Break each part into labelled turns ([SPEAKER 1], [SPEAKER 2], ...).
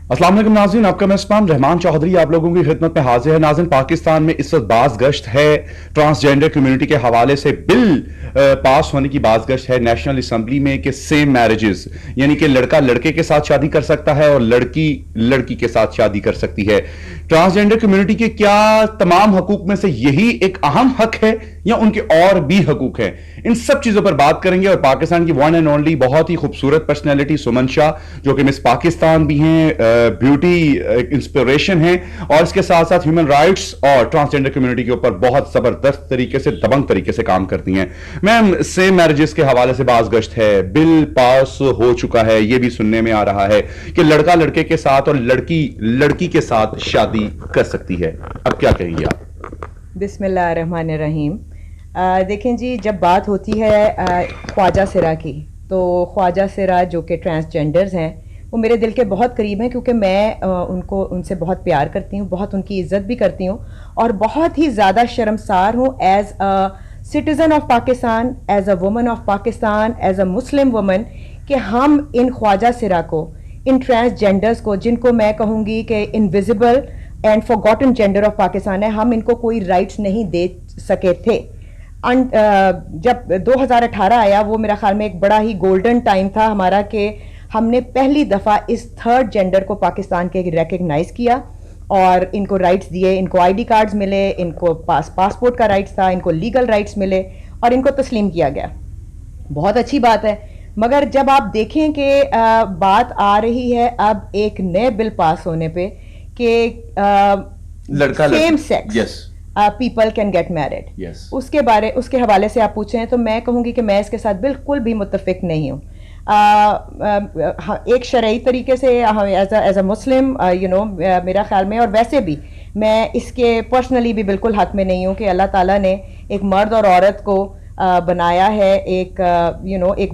[SPEAKER 1] अस्सलाम वालेकुम नाज़रीन, आपका मेज़बान रहमान चौधरी आप लोगों की खिदमत में हाजिर है। नाज़रीन, पाकिस्तान में इस वक्त बाज़ गश्त है, ट्रांसजेंडर कम्युनिटी के हवाले से बिल पास होने की बाज़ गश्त है नेशनल असम्बली में कि सेम मैरिजेस यानी कि लड़का लड़के के साथ शादी कर सकता है और लड़की लड़की के साथ शादी कर सकती है। ट्रांसजेंडर कम्युनिटी के क्या तमाम हकूक में से यही एक अहम हक है या उनके और भी हकूक हैं? इन सब चीजों पर बात करेंगे। और पाकिस्तान की वन एंड ओनली बहुत ही खूबसूरत पर्सनैलिटी सुमन शाह, जो कि मिस पाकिस्तान भी हैं, ब्यूटी इंस्पिरेशन है, और इसके साथ साथ ह्यूमन राइट्स और ट्रांसजेंडर कम्युनिटी के ऊपर बहुत जबरदस्त तरीके से, दबंग तरीके से काम करती हैं। मैम, सेम मैरिजेस के हवाले से बाज़ गश्त है, बिल पास हो चुका है, यह भी सुनने में आ रहा है कि लड़का लड़के के साथ और लड़की लड़की के साथ शादी कर सकती है। अब क्या कहेंगे आप?
[SPEAKER 2] बिस्मिल्लाहिर्रहमानिर्रहीम। देखें जी, जब बात होती है ख्वाजा सिरा की, तो ख्वाजा सिरा जो कि ट्रांसजेंडर्स हैं वो मेरे दिल के बहुत करीब हैं, क्योंकि मैं उनसे बहुत प्यार करती हूँ, बहुत उनकी इज़्ज़त भी करती हूँ और बहुत ही ज़्यादा शर्मसार हूँ as a citizen of Pakistan, as a woman of Pakistan, as a Muslim woman, कि हम इन ख्वाजा सिरा को, इन ट्रांसजेंडर्स को, जिनको मैं कहूँगी कि invisible and forgotten gender of Pakistan है, हम इनको कोई राइट्स नहीं दे सके थे। जब 2018 आया, वो मेरा ख्याल में एक बड़ा ही गोल्डन टाइम था हमारा, कि हमने पहली दफ़ा इस थर्ड जेंडर को पाकिस्तान के रिकग्नाइज़ किया और इनको राइट्स दिए, इनको आईडी कार्ड्स मिले, इनको पासपोर्ट का राइट्स था, इनको लीगल राइट्स मिले और इनको तस्लीम किया गया। बहुत अच्छी बात है। मगर जब आप देखें कि बात आ रही है अब एक नए बिल पास होने पे कि same sex people can get married, उसके हवाले से आप पूछें तो मैं कहूँगी कि मैं इसके साथ बिल्कुल भी मुत्तफिक नहीं हूँ। एक शरई तरीके से एज अ मुस्लिम मेरा ख्याल में, और वैसे भी मैं इसके पर्सनली भी बिल्कुल हक में नहीं हूँ कि अल्लाह ताला ने एक मर्द और औरत को बनाया है एक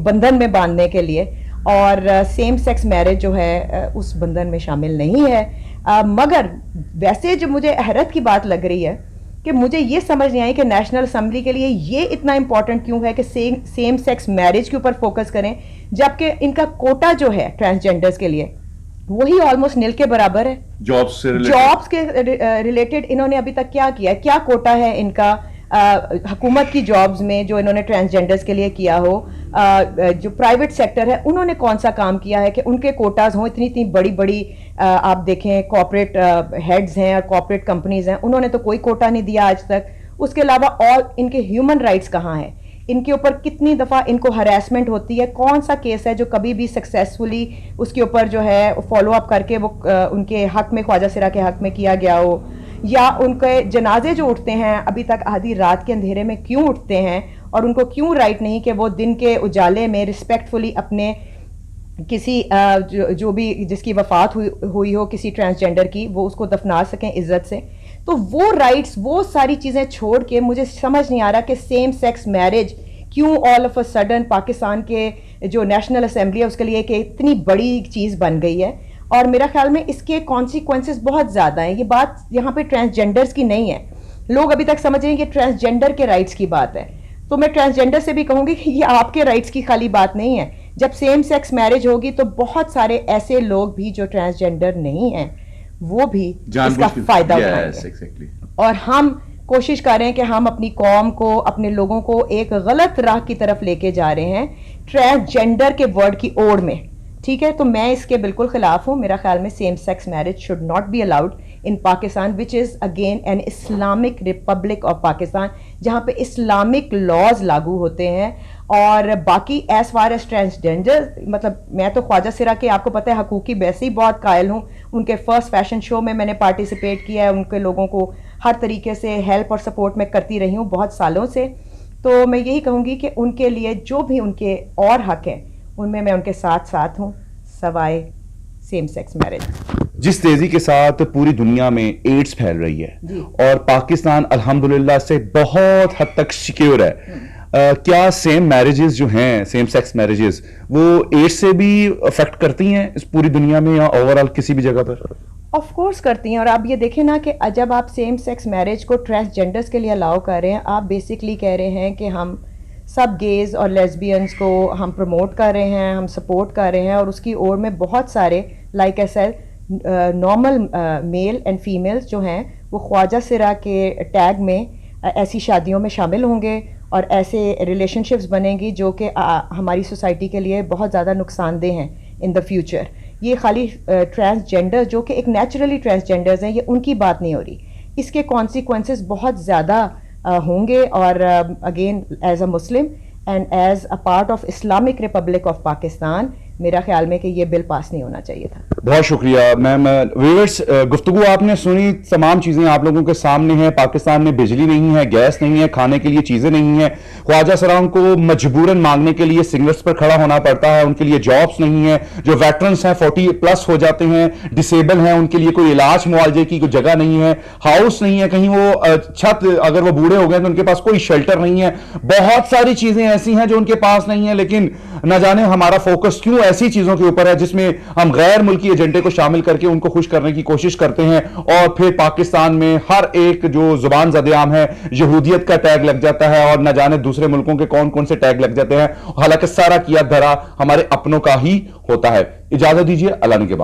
[SPEAKER 2] बंधन में बांधने के लिए, और सेम सेक्स मैरिज जो है उस बंधन में शामिल नहीं है। मगर वैसे जो मुझे हैरत की बात लग रही है कि मुझे ये समझ नहीं आई कि नेशनल असम्बली के लिए ये इतना इंपॉर्टेंट क्यों है कि सेम सेक्स मैरिज के ऊपर फोकस करें, जबकि इनका कोटा जो है ट्रांसजेंडर्स के लिए वही ऑलमोस्ट नील के बराबर है। जॉब्स के रिलेटेड इन्होंने अभी तक क्या किया है? क्या कोटा है इनका हुकूमत की जॉब्स में जो इन्होंने ट्रांसजेंडर्स के लिए किया हो? जो प्राइवेट सेक्टर है उन्होंने कौन सा काम किया है कि उनके कोटाज हों? इतनी इतनी बड़ी बड़ी आप देखें कॉर्पोरेट हेड्स हैं और कॉर्पोरेट कंपनीज हैं, उन्होंने तो कोई कोटा नहीं दिया आज तक। उसके अलावा और इनके ह्यूमन राइट्स कहाँ हैं? इनके ऊपर कितनी दफ़ा इनको हरासमेंट होती है? कौन सा केस है जो कभी भी सक्सेसफुली उसके ऊपर जो है फॉलो अप करके वो उनके हक में, ख्वाजा सिरा के हक में किया गया हो? या उनके जनाजे जो उठते हैं अभी तक आधी रात के अंधेरे में क्यों उठते हैं, और उनको क्यों राइट नहीं कि वो दिन के उजाले में रिस्पेक्टफुली अपने किसी जो भी जिसकी वफात हुई हो किसी ट्रांसजेंडर की, वो उसको दफना सकें इज्जत से? तो वो राइट्स, वो सारी चीज़ें छोड़ के मुझे समझ नहीं आ रहा कि सेम सेक्स मैरिज क्यों all of a sudden Pakistan के जो नेशनल असम्बली है उसके लिए कि इतनी बड़ी चीज़ बन गई है। और मेरा ख्याल में इसके कॉन्सिक्वेंसेस बहुत ज़्यादा हैं। ये बात यहाँ पे ट्रांसजेंडर्स की नहीं है, लोग अभी तक समझ रहे हैं कि ट्रांसजेंडर के राइट्स की बात है। तो मैं ट्रांसजेंडर से भी कहूँगी कि ये आपके राइट्स की खाली बात नहीं है। जब सेम सेक्स मैरिज होगी तो बहुत सारे ऐसे लोग भी जो ट्रांसजेंडर नहीं हैं वो भी इसका फायदा उठाएंगे। और हम कोशिश कर रहे हैं कि हम अपनी कौम को, अपने लोगों को एक गलत राह की तरफ लेके जा रहे हैं ट्रांसजेंडर के वर्ड की ओर में। ठीक है, तो मैं इसके बिल्कुल खिलाफ हूँ। मेरा ख्याल में same sex marriage should not be allowed in Pakistan, which is again an Islamic Republic of Pakistan, जहाँ पे इस्लामिक लॉज लागू होते हैं। और बाकी एज फार एज ट्रांसजेंडर, मतलब मैं तो ख्वाजा सिरा के, आपको पता है, हकूकी वैसे ही बहुत कायल हूँ। उनके फर्स्ट फैशन शो में मैंने पार्टिसिपेट किया है, उनके लोगों को हर तरीके से हेल्प और सपोर्ट मैं करती रही हूँ बहुत सालों से। तो मैं यही कहूँगी कि उनके लिए जो भी उनके और हक हैं उनमें मैं उनके साथ साथ हूँ, सवाए सेम सेक्स मैरिज।
[SPEAKER 1] जिस तेजी के साथ पूरी दुनिया में एड्स फैल रही है और पाकिस्तान अल्हम्दुलिल्लाह से बहुत हद तक सिक्योर है, क्या सेम मैरिजेस जो हैं, सेम सेक्स मैरिजेस, वो एड्स से भी अफेक्ट करती हैं इस पूरी दुनिया में या ओवरऑल किसी भी जगह पर?
[SPEAKER 2] ऑफ कोर्स करती हैं। और आप ये देखें ना कि जब आप सेम सेक्स मैरिज को ट्रांसजेंडर्स के लिए अलाउ कर रहे हैं, आप बेसिकली कह रहे हैं कि हम सब गेज़ और लेस्बियंस को हम प्रमोट कर रहे हैं, हम सपोर्ट कर रहे हैं, और उसकी ओर में बहुत सारे like I said normal male and females جو ہیں وہ خواجہ سرا کے ٹیگ میں ایسی شادیوں میں شامل ہوں گے اور ایسے ریلیشن شپس بنیں گی جو کہ ہماری سوسائٹی کے لیے بہت زیادہ نقصان دہ ہیں ان دا فیوچر. یہ خالی ٹرانسجینڈر جو کہ ایک نیچرلی ٹرانسجینڈرز ہیں یہ ان کی بات نہیں ہو رہی, اس کے کانسیکوینسز بہت زیادہ ہوں گے. اور again as a Muslim and as a part of Islamic republic of Pakistan میرا خیال میں کہ یہ بل پاس نہیں ہونا چاہیے تھا.
[SPEAKER 1] بہت شکریہ میم. ویورز, گفتگو آپ نے سنی, تمام چیزیں آپ لوگوں کے سامنے ہیں. پاکستان میں بجلی نہیں ہے, گیس نہیں ہے, کھانے کے لیے چیزیں نہیں ہیں. خواجہ سرام کو مجبوراً مانگنے کے لیے سنگلز پر کھڑا ہونا پڑتا ہے. ان کے لیے جابس نہیں ہیں. جو ویٹرنس ہیں 40+ ہو جاتے ہیں, ڈسیبل ہیں, ان کے لیے کوئی علاج معالجے کی کوئی جگہ نہیں ہے, ہاؤس نہیں ہے, کہیں وہ چھت, اگر وہ بوڑھے ہو گئے تو ان کے پاس کوئی شیلٹر نہیں ہے. بہت ساری چیزیں ایسی ہیں جو ان کے پاس نہیں ہیں. لیکن نہ جانے ہمارا فوکس کیوں ایسی چیزوں کے اوپر ہے جس میں ہم غیر ملکی ایجنڈے کو شامل کر کے ان کو خوش کرنے کی کوشش کرتے ہیں, اور پھر پاکستان میں ہر ایک جو زبان زدعام ہے یہودیت کا ٹیگ لگ جاتا ہے, اور نہ جانے دوسرے ملکوں کے کون کون سے ٹیگ لگ جاتے ہیں. حالانکہ سارا کیا دھرا ہمارے اپنوں کا ہی ہوتا ہے. اجازت دیجیے, اللہ نے کے بعد.